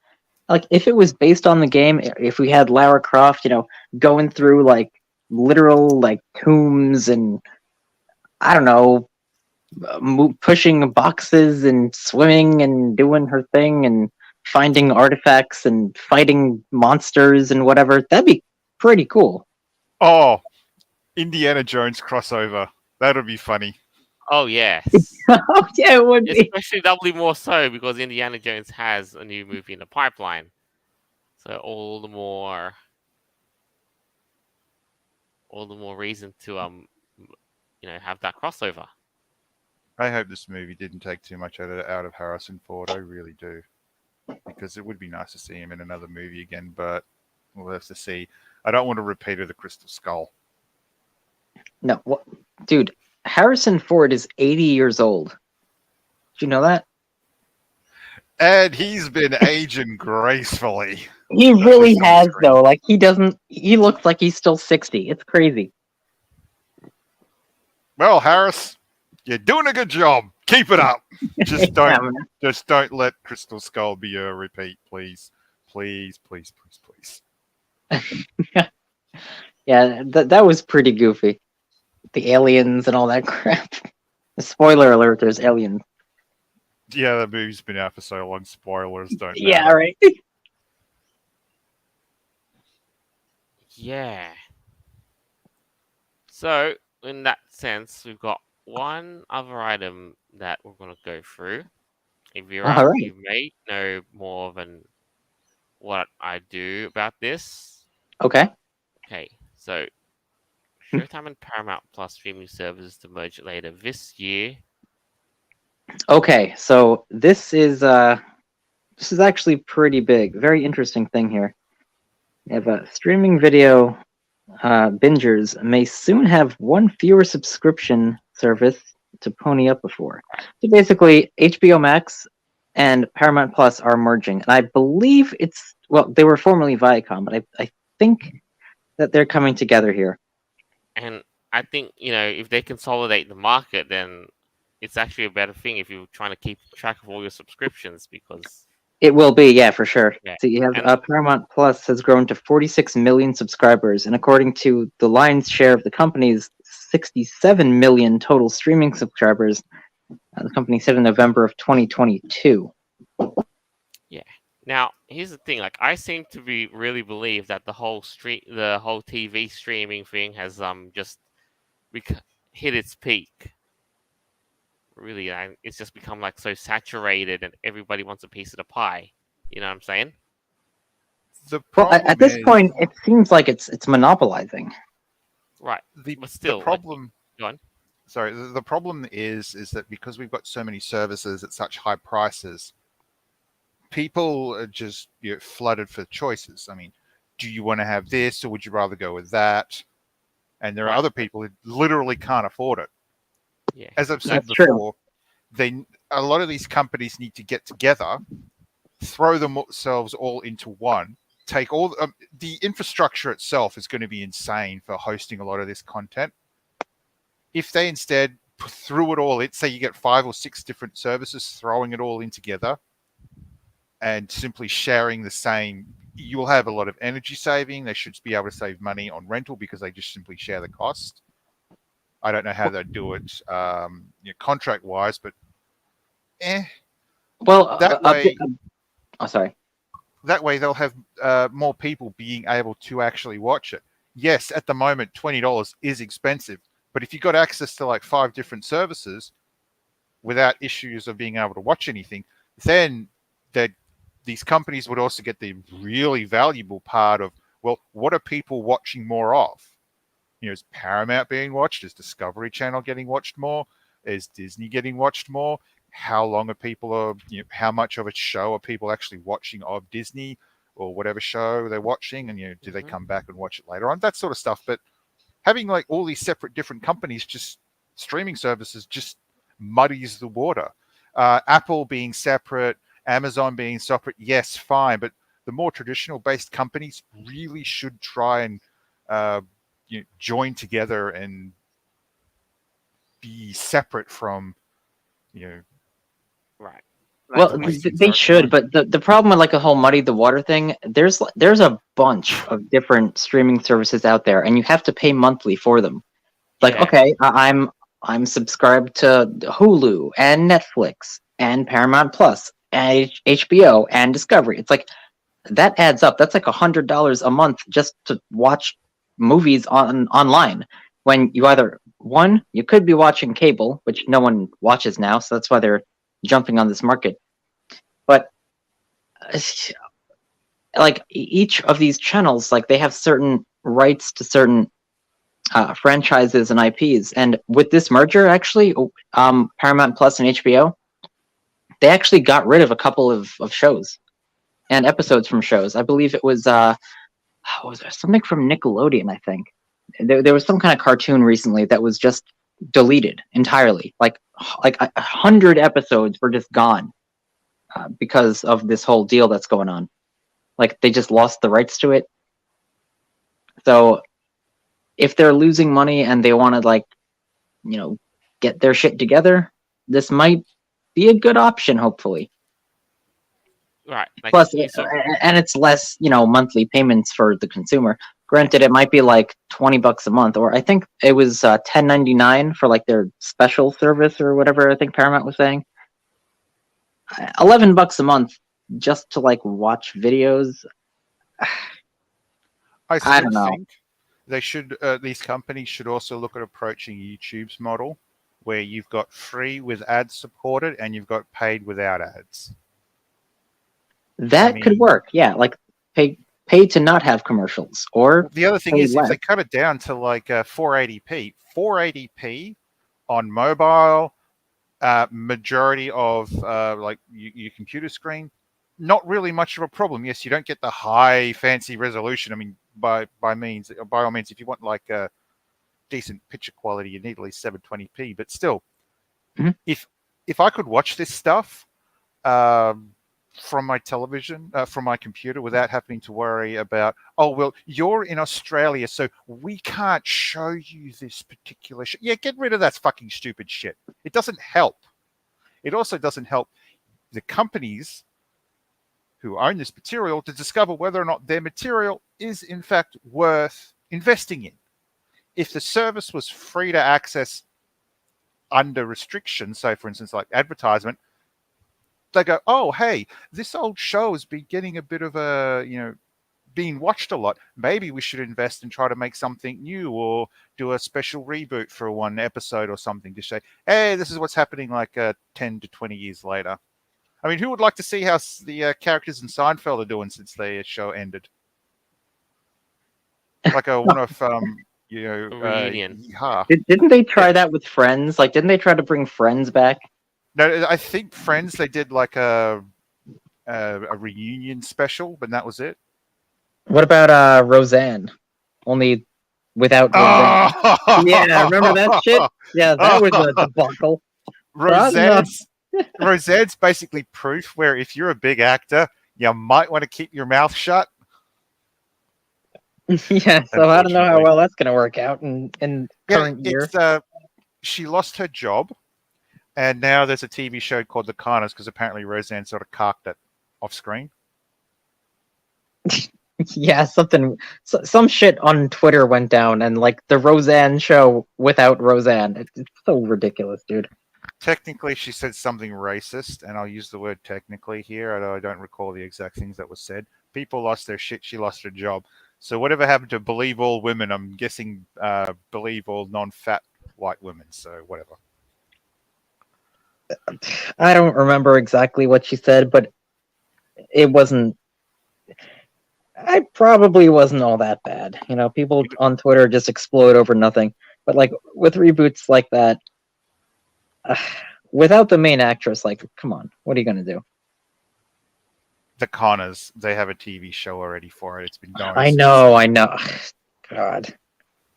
like if it was based on the game, if we had Lara Croft, going through like literal like tombs and I don't know, pushing boxes and swimming and doing her thing and finding artifacts and fighting monsters and whatever, that'd be pretty cool. Oh, Indiana Jones crossover. That'll be funny. Oh yes, Oh yeah, it would be. especially doubly more so because Indiana Jones has a new movie in the pipeline. So all the more reason to have that crossover. I hope this movie didn't take too much out of Harrison Ford. I really do, because it would be nice to see him in another movie again. But we'll have to see. I don't want a repeat of the Crystal Skull. No, what, dude, Harrison Ford is 80 years old. Did you know that? And he's been aging gracefully. He At really least on has screen. though. Like he looks like he's still 60. It's crazy. Well, Harris, you're doing a good job. Keep it up. Just Yeah, don't, just don't let Crystal Skull be a repeat, please, please, please, please, please. yeah, that was pretty goofy. The aliens and all that crap. Spoiler alert, there's aliens. Yeah, the movie's been out for so long. Spoilers don't Yeah, matter. right. Yeah. So in that sense, we've got one other item that we're gonna go through. All Evira, right. you may know more than what I do about this. Okay. Okay, so Showtime and Paramount Plus streaming services to merge later this year. Okay, so this is actually pretty big. Very interesting thing here. We have a streaming video bingers may soon have one fewer subscription service to pony up before. So basically, HBO Max and Paramount Plus are merging, and I believe they were formerly Viacom, but I think that they're coming together here. And I think, if they consolidate the market, then it's actually a better thing if you're trying to keep track of all your subscriptions because, It will be, yeah, for sure. yeah. So you have And Paramount Plus has grown to 46 million subscribers, and according to the lion's share of the company's 67 million total streaming subscribers, the company said in November of 2022. yeah. Now, here's the thing. Like, I seem to be really believe that the whole TV streaming thing has just hit its peak. Really, and it's just become like so saturated, and everybody wants a piece of the pie. You know what I'm saying? The Well, problem at this is point, it seems like it's monopolizing. Right. the But the still, like, problem. go on. Sorry, the problem is that because we've got so many services at such high prices, people are just flooded for choices. I mean, do you want to have this or would you rather go with that? And there are Right. other people who literally can't afford it. Yeah. As I've said That's true. before, a lot of these companies need to get together, throw themselves all into one, take all the infrastructure itself is going to be insane for hosting a lot of this content. If they instead threw it all in, say you get 5 or 6 different services throwing it all in together and simply sharing the same, you'll have a lot of energy saving. They should be able to save money on rental because they just simply share the cost. I don't know how they do it contract wise, but Well, that way, oh, sorry. that way they'll have more people being able to actually watch it. Yes, at the moment, $20 is expensive, but if you've got access to like 5 different services without issues of being able to watch anything, then these companies would also get the really valuable part of, well, what are people watching more of? Is Paramount being watched? Is Discovery Channel getting watched more? Is Disney getting watched more? How long are people, how much of a show are people actually watching of Disney or whatever show they're watching? And, do they come back and watch it later on? That sort of stuff. But having like all these separate different companies, just streaming services, just muddies the water. Apple being separate, Amazon being separate, yes, fine. But the more traditional based companies really should try and join together and be separate from, Right. Well, they should, but the problem with like a whole muddy the water thing, there's a bunch of different streaming services out there, and you have to pay monthly for them. Like, Yeah. okay, I'm subscribed to Hulu and Netflix and Paramount Plus and HBO and Discovery. It's like that adds up. That's like $100 a month just to watch movies online. When you you could be watching cable, which no one watches now, so that's why they're jumping on this market. But like each of these channels, like they have certain rights to certain franchises and IPs, and with this merger, actually, Paramount Plus and HBO, they actually got rid of a couple of shows and episodes from shows. I believe it was something from Nickelodeon. I think there was some kind of cartoon recently that was just deleted entirely. Like 100 episodes were just gone because of this whole deal that's going on. Like they just lost the rights to it. So if they're losing money and they want to get their shit together, this might be a good option, hopefully. Right. Like, Plus, and it's less, monthly payments for the consumer. Granted, it might be like $20 a month, or I think it was $10.99 for like their special service or whatever. I think Paramount was saying $11 a month just to like watch videos. I don't know. think they should. These companies should also look at approaching YouTube's model, where you've got free with ads supported and you've got paid without ads. That could work, yeah. Like pay to not have commercials, or the other thing is less. if they cut it down to like 480p on mobile, majority of like your computer screen, not really much of a problem. Yes, you don't get the high fancy resolution. I mean, by all means, if you want like a decent picture quality, you need at least 720p. But still, if I could watch this stuff from my television, from my computer, without having to worry about, oh, well, you're in Australia, so we can't show you this particular shit. Yeah, get rid of that fucking stupid shit. It doesn't help. It also doesn't help the companies who own this material to discover whether or not their material is, in fact, worth investing in. If the service was free to access under restrictions, say, for instance, like advertisement, they go, oh, hey, this old show has been getting a bit of a, being watched a lot. Maybe we should invest and try to make something new or do a special reboot for one episode or something to say, hey, this is what's happening like 10 to 20 years later. I mean, who would like to see how the characters in Seinfeld are doing since their show ended? Like a one-off, reunion. Didn't they try that with Friends? Like, didn't they try to bring Friends back? No, I think Friends, they did like a reunion special, but that was it. What about Roseanne? Only without Roseanne. Oh! Yeah, remember that shit? Yeah, that was a debacle. Roseanne's basically proof where if you're a big actor, you might want to keep your mouth shut. Yeah, so I don't know how unfortunately. well that's gonna work out in Yeah, current year. it's she lost her job, and now there's a TV show called The Conners because apparently Roseanne sort of carked it off screen. Yeah, some shit on Twitter went down, and like the Roseanne show without Roseanne. It's so ridiculous, dude. Technically, she said something racist, and I'll use the word technically here, although I don't recall the exact things that was said. People lost their shit. She lost her job. So whatever happened to believe all women? I'm guessing believe all non-fat white women. So whatever. I don't remember exactly what she said, but it wasn't. I probably wasn't all that bad. You know, people on Twitter just explode over nothing. But like with reboots like that, uh, without the main actress, like, come on, what are you gonna do? The Conners, they have a TV show already for it. It's been going I since. know, I know. God,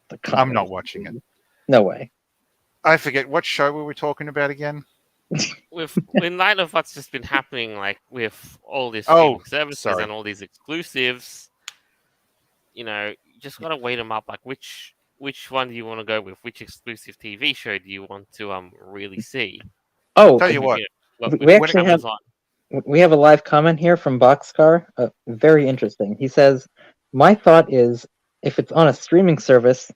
the I'm not Connors. watching it. No way. I forget what show were we talking about again. With in light of what's just been happening, like with all these Oh, streaming services sorry. and all these exclusives, you just gotta weigh them up. Like which one do you want to go with? Which exclusive TV show do you want to really see? Oh, Tell you what, Look, we with actually have Amazon. we have a live comment here from Boxcar. Very interesting. He says, "My thought is, if it's on a streaming service,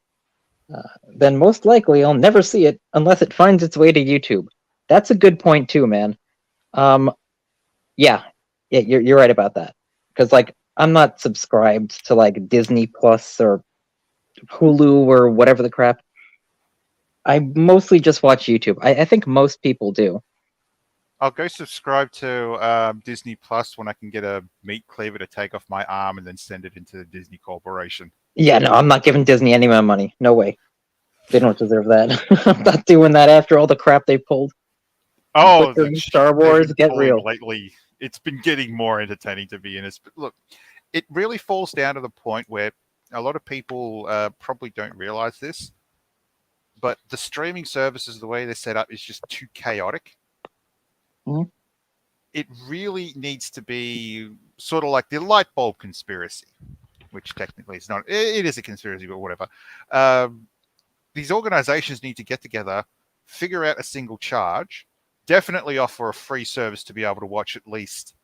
then most likely I'll never see it unless it finds its way to YouTube." That's a good point too, man. Um, yeah, yeah, you're right about that. Because like I'm not subscribed to like Disney Plus or Hulu or whatever the crap. I mostly just watch YouTube. I think most people do. I'll go subscribe to Disney Plus when I can get a meat cleaver to take off my arm and then send it into the Disney Corporation. Yeah, no, I'm not giving Disney any of my money. No way. They don't deserve that. I'm not doing that after all the crap they pulled. Oh, the Butchering shit Star they've Wars, been get pulling real. lately. It's been getting more entertaining to be honest. But look, it really falls down to the point where a lot of people probably don't realize this, but the streaming services, the way they're set up, is just too chaotic. Mhm. It really needs to be sort of like the light bulb conspiracy, which technically is not. It is a conspiracy, but whatever. Um, these organizations need to get together, figure out a single charge, definitely offer a free service to be able to watch at least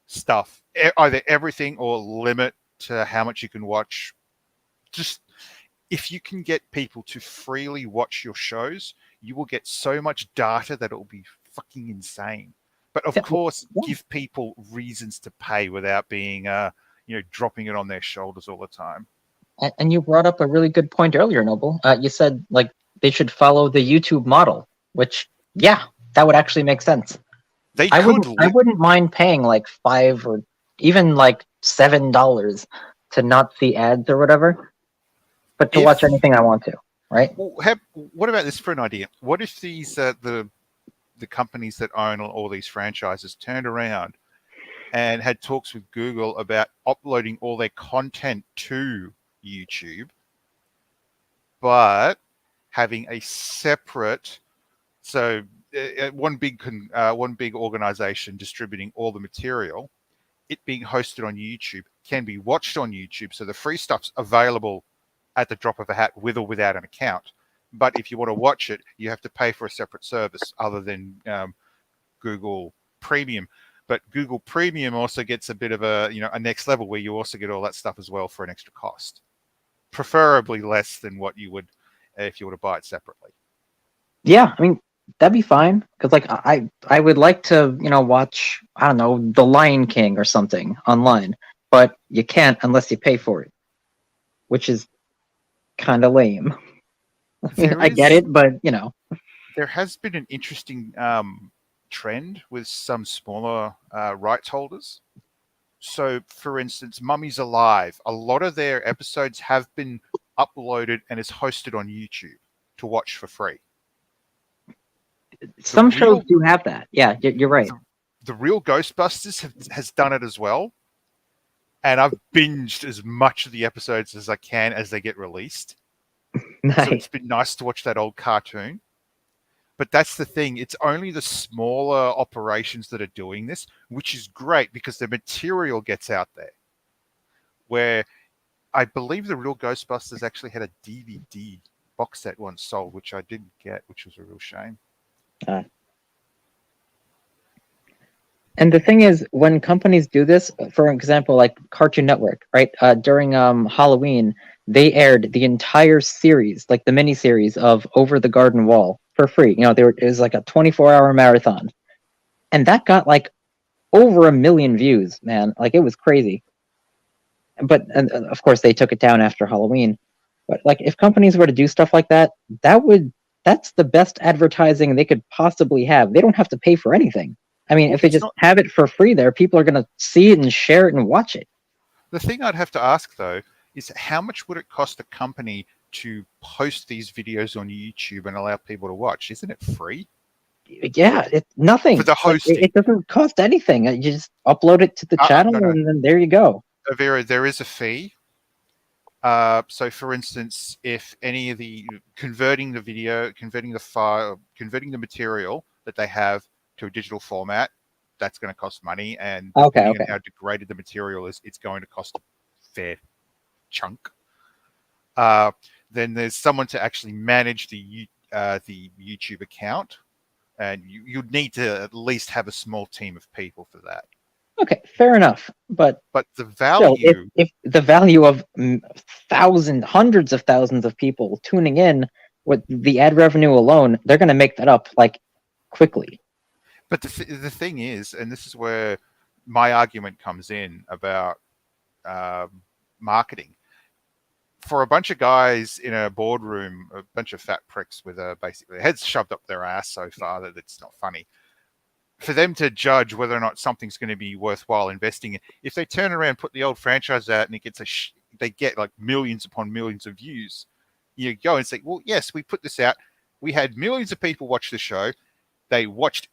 stuff, either everything or limit to how much you can watch. Just if you can get people to freely watch your shows, you will get so much data that it will be fucking insane. But of Yeah, course, yeah. give people reasons to pay without being, dropping it on their shoulders all the time. And you brought up a really good point earlier, Noble. You said like they should follow the YouTube model, which yeah, that would actually make sense. They I could wouldn't I wouldn't mind paying like $5 or even like $7 to not see ads or whatever, but to watch if anything I want to, right? well, what about this for an idea? What if these the companies that own all these franchises turned around and had talks with Google about uploading all their content to YouTube, but having a separate, so one big organization distributing all the material, it being hosted on YouTube, can be watched on YouTube. So the free stuff's available at the drop of a hat with or without an account. But if you want to watch it, you have to pay for a separate service other than Google Premium. But Google Premium also gets a bit of a next level where you also get all that stuff as well for an extra cost, preferably less than what you would if you were to buy it separately. Yeah, I mean that'd be fine because like I would like to watch I don't know The Lion King or something online, but you can't unless you pay for it, which is kind of lame. I mean There I get is it, but there has been an interesting trend with some smaller rights holders. So, for instance, Mummies Alive, a lot of their episodes have been uploaded and is hosted on YouTube to watch for free. The some shows real do have that. Yeah, you're right. the real Ghostbusters has done it as well, and I've binged as much of the episodes as I can as they get released. So Nice. it's been nice to watch that old cartoon. But that's the thing. It's only the smaller operations that are doing this, which is great because the material gets out there. Where I believe the real Ghostbusters actually had a DVD box set once sold, which I didn't get, which was a real shame. And the thing is, when companies do this, for example, like Cartoon Network, right? During Halloween, they aired the entire series, like the miniseries of Over the Garden Wall, for free. It was like a 24-hour marathon, and that got like over 1 million views, man. Like, it was crazy. But and of course, they took it down after Halloween. But like, if companies were to do stuff like that, that's the best advertising they could possibly have. They don't have to pay for anything. I mean, Well, if they it's just not have it for free there, people are going to see it and share it and watch it. the thing I'd have to ask though is how much would it cost a company to post these videos on YouTube and allow people to watch? Isn't it free Yeah, it's nothing. for the Like, hosting? it doesn't cost anything. You just upload it to the channel, No, no, and then there you go. Vera, there is a fee. So, for instance, if any of the converting the video, converting the file, converting the material that they have to a digital format, that's going to cost money. And depending on how degraded the material is, it's going to cost a fair chunk. Then there's someone to actually manage the YouTube account, and you'd need to at least have a small team of people for that. Okay, fair enough. But the value, still, if the value of hundreds of thousands of people tuning in with the ad revenue alone, they're going to make that up like quickly. But the thing is, and this is where my argument comes in about marketing. For a bunch of guys in a boardroom, a bunch of fat pricks with basically their heads shoved up their ass so far that it's not funny, for them to judge whether or not something's going to be worthwhile investing in, if they turn around and put the old franchise out and it gets they get like millions upon millions of views, you go and say, well, yes, we put this out. We had millions of people watch the show. They watched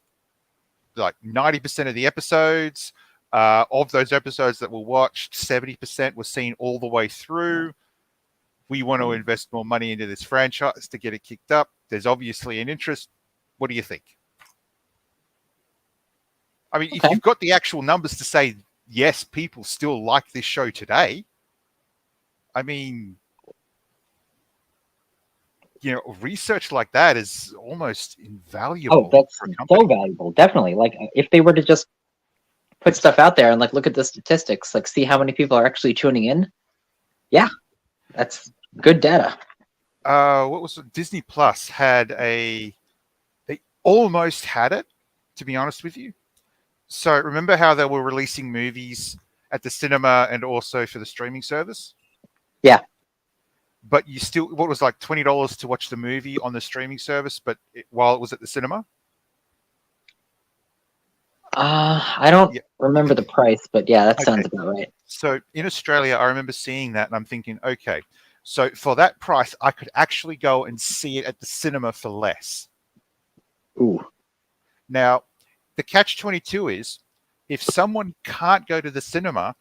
like 90% of the episodes. Of those episodes that were watched, 70% were seen all the way through. We want to invest more money into this franchise to get it kicked up. There's obviously an interest. What do you think? I mean, if you've got the actual numbers to say, yes, people still like this show today, I mean, research like that is almost invaluable. Oh, that's so valuable. Definitely. Like, if they were to just put stuff out there and like look at the statistics, like see how many people are actually tuning in. Yeah, that's good data. What was it? Disney Plus had they almost had it, to be honest with you. So remember how they were releasing movies at the cinema and also for the streaming service? Yeah. But you still, what was like $20 to watch the movie on the streaming service, but while it was at the cinema? I don't remember the price, but yeah, that sounds about right. So in Australia, I remember seeing that and I'm thinking, okay, so for that price, I could actually go and see it at the cinema for less. Ooh. Now, the catch-22 is, if someone can't go to the cinema,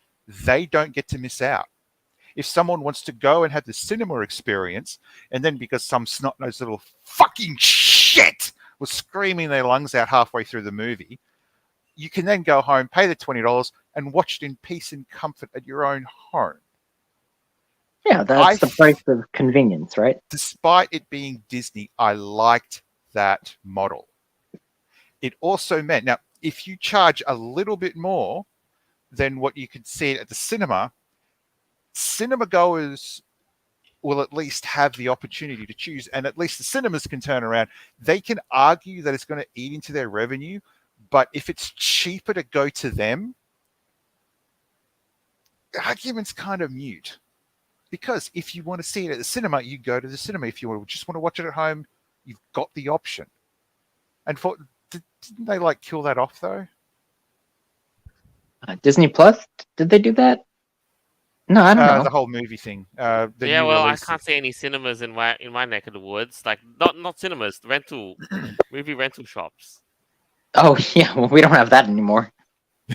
they don't get to miss out. If someone wants to go and have the cinema experience, and then because some snot-nosed little fucking shit was screaming their lungs out halfway through the movie, you can then go home, pay the $20, and watch it in peace and comfort at your own home. Yeah, that's the price of convenience, right? Despite it being Disney, I liked that model. It also meant, now, if you charge a little bit more than what you could see at the cinema goers will at least have the opportunity to choose, and at least the cinemas can turn around. They can argue that it's going to eat into their revenue, but if it's cheaper to go to them, the argument's kind of mute. Because if you want to see it at the cinema, you go to the cinema. If you just want to watch it at home, you've got the option. And didn't they like kill that off though? Disney Plus? Did they do that? No, I don't know. The whole movie thing. I can't see any cinemas in my neck of the woods. Like not cinemas, movie rental shops. Oh yeah, well, we don't have that anymore.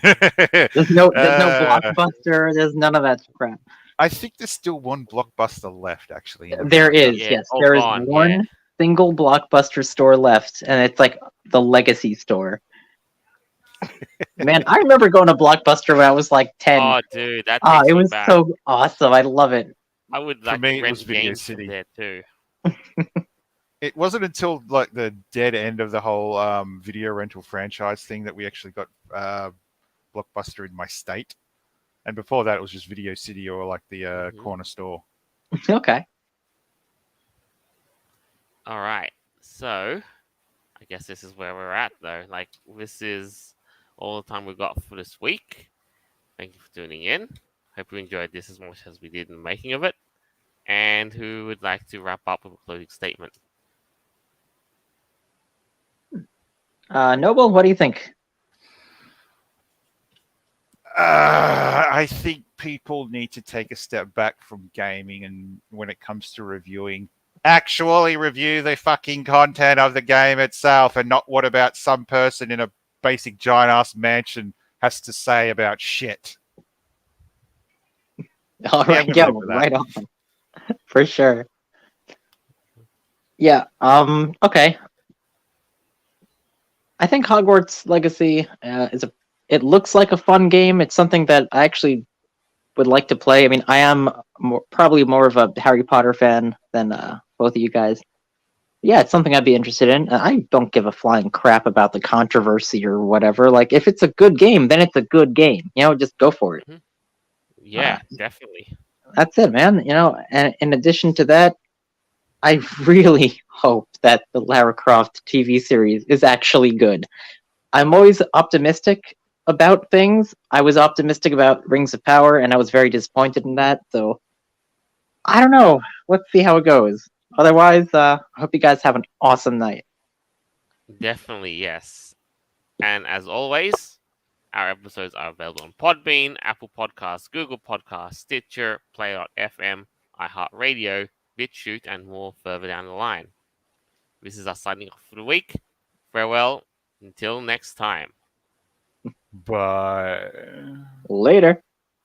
There's no Blockbuster. There's none of that crap. I think there's still one Blockbuster left, actually. There is, yes. There is one single Blockbuster store left, and it's like the legacy store. Man, I remember going to Blockbuster when I was like 10. Oh, dude, that Ah, takes it me was back. so awesome. I love it. I would For like me, it was rent Video games from City. there too. It wasn't until like the dead end of the whole video rental franchise thing that we actually got Blockbuster in my state. And before that, it was just Video City or like the Hmm. corner store. Okay. All right, so I guess this is where we're at though. Like this is all the time we got for this week. Thank you for tuning in. Hope you enjoyed this as much as we did in the making of it. And who would like to wrap up with a closing statement? Noble, what do you think? I think people need to take a step back from gaming, and when it comes to reviewing, actually review the fucking content of the game itself, and not what about some person in a basic giant ass mansion has to say about shit. All Yeah, I'm right, gonna yeah, live with that. right on, for sure. Yeah. Okay. I think Hogwarts Legacy is a. It looks like a fun game. It's something that I actually would like to play. I mean, I am probably more of a Harry Potter fan than both of you guys. Yeah, it's something I'd be interested in. I don't give a flying crap about the controversy or whatever. Like, if it's a good game, then it's a good game. Just go for it. Hmm. Uh, Yeah, definitely. that's it, man. And in addition to that, I really hope that the Lara Croft TV series is actually good. I'm always optimistic about things. I was optimistic about Rings of Power, and I was very disappointed in that. So I don't know. Let's see how it goes. Otherwise, I hope you guys have an awesome night. Definitely, yes. And as always, our episodes are available on Podbean, Apple Podcasts, Google Podcasts, Stitcher, Play.fm, iHeartRadio, BitChute, and more further down the line. This is us signing off for the week. Farewell. Until next time. But Later.